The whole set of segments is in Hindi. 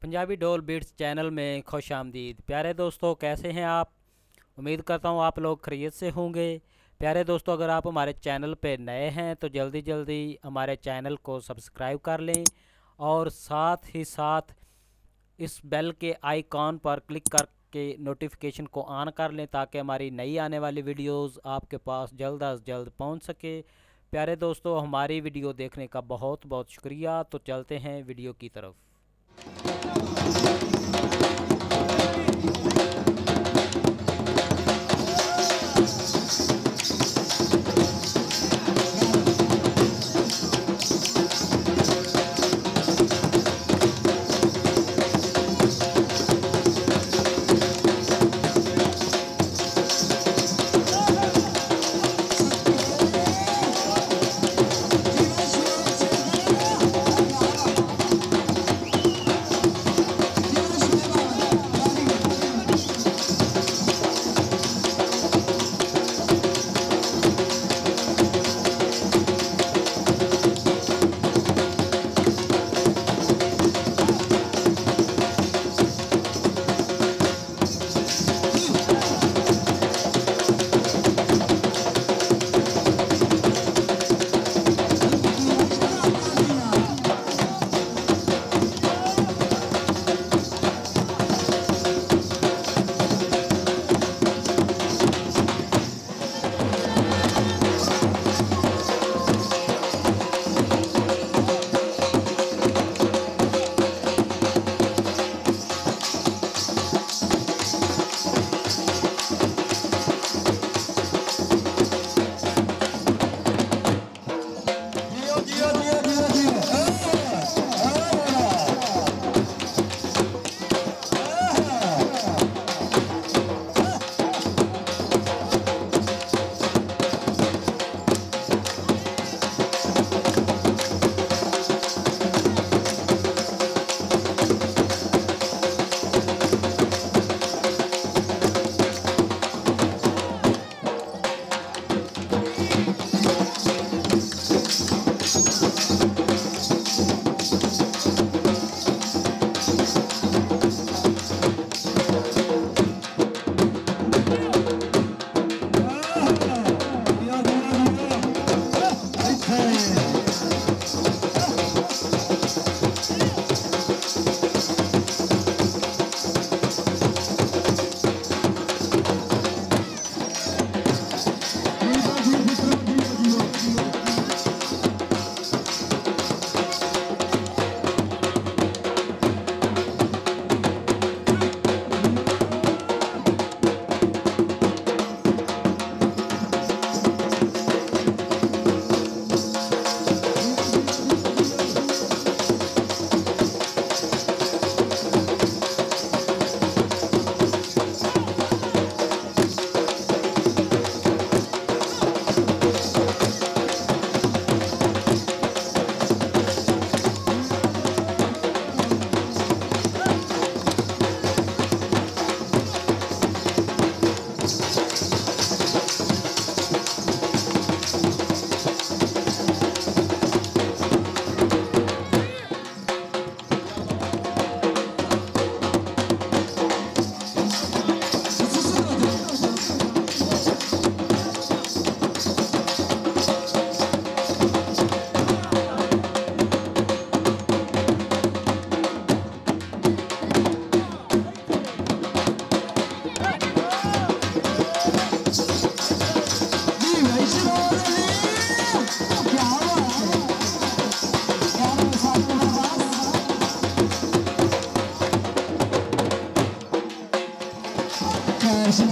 पंजाबी ढोल बीट्स चैनल में खुश आमदीद। प्यारे दोस्तों, कैसे हैं आप? उम्मीद करता हूँ आप लोग खैरियत से होंगे। प्यारे दोस्तों, अगर आप हमारे चैनल पे नए हैं तो जल्दी जल्दी हमारे चैनल को सब्सक्राइब कर लें और साथ ही साथ इस बेल के आइकॉन पर क्लिक करके नोटिफिकेशन को ऑन कर लें ताकि हमारी नई आने वाली वीडियोस आपके पास जल्द अज जल्द पहुंच सके। प्यारे दोस्तों, हमारी वीडियो देखने का बहुत बहुत शुक्रिया। तो चलते हैं वीडियो की तरफ।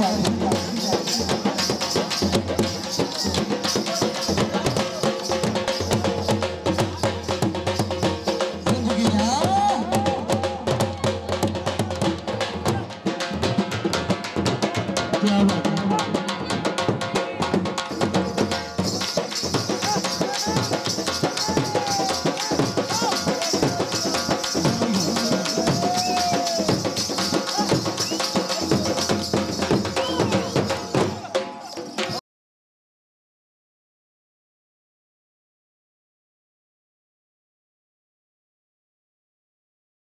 Thank you.